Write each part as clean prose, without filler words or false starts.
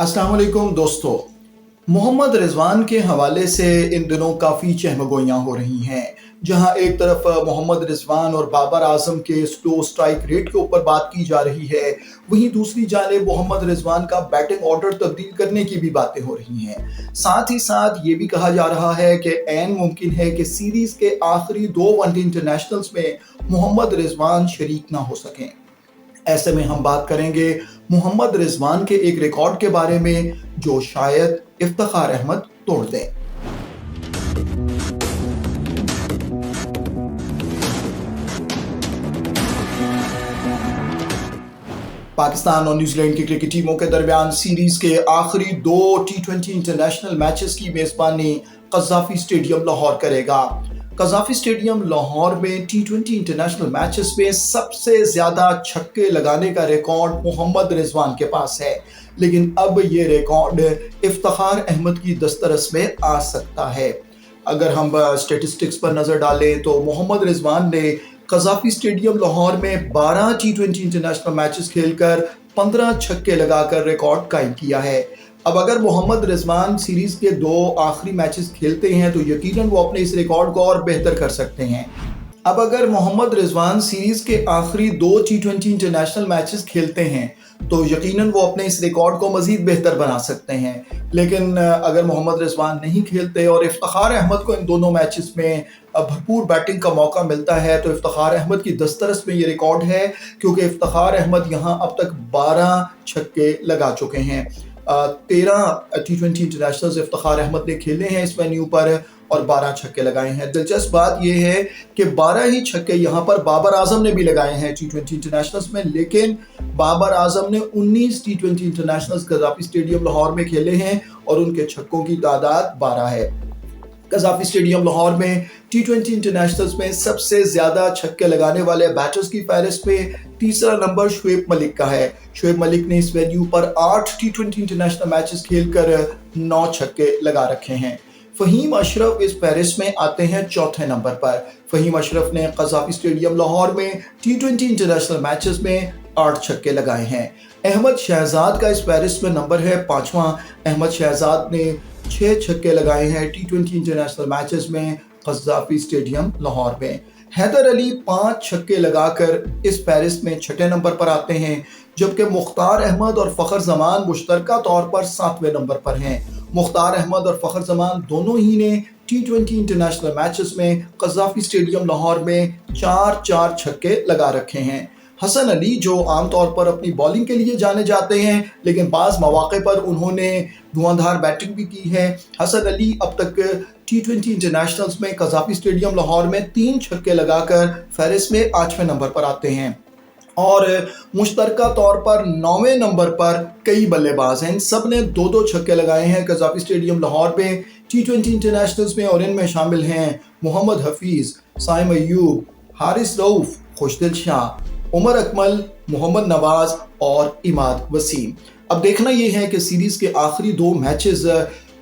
अस्सलाम वालेकुम दोस्तों। मोहम्मद रिजवान के हवाले से इन दिनों काफ़ी चहमगोइयाँ हो रही हैं। जहां एक तरफ मोहम्मद रिजवान और बाबर आजम के स्लो स्ट्राइक रेट के ऊपर बात की जा रही है, वहीं दूसरी जानिब मोहम्मद रिजवान का बैटिंग ऑर्डर तब्दील करने की भी बातें हो रही हैं। साथ ही साथ ये भी कहा जा रहा है कि ऐन मुमकिन है कि सीरीज़ के आखिरी 2 वनडे इंटरनेशनल्स में मोहम्मद रिजवान शरीक ना हो सकें। ऐसे में हम बात करेंगे मोहम्मद रिजवान के एक रिकॉर्ड के बारे में जो शायद इफ्तिखार अहमद तोड़ दें। पाकिस्तान और न्यूजीलैंड की क्रिकेट टीमों के दरमियान सीरीज के आखिरी 2 टी20 इंटरनेशनल मैचेस की मेजबानी कज़ाफी स्टेडियम लाहौर करेगा। कज़ाफी स्टेडियम लाहौर में टी20 इंटरनेशनल मैचेस में सबसे ज्यादा छक्के लगाने का रिकॉर्ड मोहम्मद रिजवान के पास है, लेकिन अब ये रिकॉर्ड इफ्तिखार अहमद की दस्तरस में आ सकता है। अगर हम स्टेटिस्टिक्स पर नजर डालें तो मोहम्मद रिजवान ने कज़ाफी स्टेडियम लाहौर में 12 टी20 इंटरनेशनल मैचेस खेलकर 15 छक्के लगाकर रिकॉर्ड कायम किया है। अब अगर मोहम्मद रिजवान सीरीज के 2 आखिरी मैचेस खेलते हैं तो यकीनन वो अपने इस रिकॉर्ड को और बेहतर कर सकते हैं। अब अगर मोहम्मद रिजवान सीरीज के आखिरी 2 टी20 इंटरनेशनल मैचेस खेलते हैं तो यकीनन वो अपने इस रिकॉर्ड को मजीद बेहतर बना सकते हैं। लेकिन अगर मोहम्मद रिजवान नहीं खेलते और इफ्तिखार अहमद को इन दोनों मैचेस में भरपूर बैटिंग का मौका मिलता है तो इफ्तिखार अहमद की दस्तरस में ये रिकॉर्ड है, क्योंकि इफ्तिखार अहमद यहाँ अब तक 12 छक्के लगा चुके हैं। 13 टी20 इंटरनेशनल्स इफ्तिखार अहमद ने खेले हैं इस वेन्यू पर और 12 छक्के लगाए हैं। दिलचस्प बात यह है कि 12 ही छक्के यहाँ पर बाबर आजम ने भी लगाए हैं टी20 इंटरनेशनल्स में, लेकिन बाबर आजम ने 19 टी20 इंटरनेशनल्स कज़ाफी स्टेडियम लाहौर में खेले हैं और उनके छक्कों की तादाद 12 है। कज़ाफी स्टेडियम लाहौर में टी20 इंटरनेशनल्स में सबसे ज्यादा छक्के लगाने वाले बैटर्स की फहरिस्त में तीसरा नंबर शुएब मलिक का है। शुएब मलिक ने इस वेन्यू पर 8 टी20 इंटरनेशनल मैचेस खेलकर 9 छक्के लगा रखे हैं। फहीम अशरफ इस फहरिस्त में आते हैं चौथे नंबर पर। फहीम अशरफ ने कज़ाफी स्टेडियम लाहौर में टी20 इंटरनेशनल मैचेस में 8 छक्के लगाए हैं। अहमद शहजाद का इस फहरिस्त में नंबर है 5वां। अहमद शहजाद ने 6 छक्के लगाए हैं टी20 इंटरनेशनल मैचेस में कज़ाफी स्टेडियम लाहौर में। हैदर अली 5 छक्के लगाकर इस फहरिस्त में 6ठे नंबर पर आते हैं, जबकि मुख्तार अहमद और फ़खर जमान मुश्तरका तौर पर 7वें नंबर पर हैं। मुख्तार अहमद और फ़खर जमान दोनों ही ने टी20 इंटरनेशनल मैचेस में कज़ाफी स्टेडियम लाहौर में 4 छक्के लगा रखे हैं। हसन अली जो आमतौर पर अपनी बॉलिंग के लिए जाने जाते हैं, लेकिन बाज़ मौके पर उन्होंने धुआंधार बैटिंग भी की है। हसन अली अब तक टी20 इंटरनेशनल्स में कज़ाफी स्टेडियम लाहौर में 3 छक्के लगाकर फहरिस्त में 8वें नंबर पर आते हैं और मुश्तरका तौर पर 9वें नंबर पर कई बल्लेबाज हैं। सब ने 2-2 छक्के लगाए हैं कज़ाफी स्टेडियम लाहौर में टी20 इंटरनेशनल्स में, और इनमें शामिल हैं मोहम्मद हफीज़, साइम अयूब, हारिस रऊफ, खुशदिल शाह, उमर अकमल, मोहम्मद नवाज और इमाद वसीम। अब देखना यह है कि सीरीज के आखिरी 2 मैचेस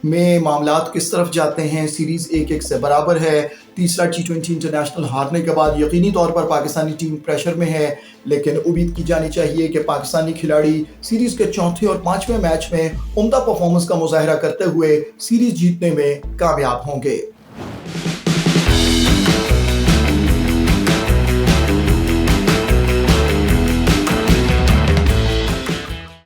में मामलात किस तरफ जाते हैं। सीरीज 1-1 से बराबर है। तीसरा टी20 इंटरनेशनल हारने के बाद यकीनी तौर पर पाकिस्तानी टीम प्रेशर में है, लेकिन उम्मीद की जानी चाहिए कि पाकिस्तानी खिलाड़ी सीरीज के चौथे और 5वें मैच में उम्दा परफॉर्मेंस का मुजाहरा करते हुए सीरीज जीतने में कामयाब होंगे।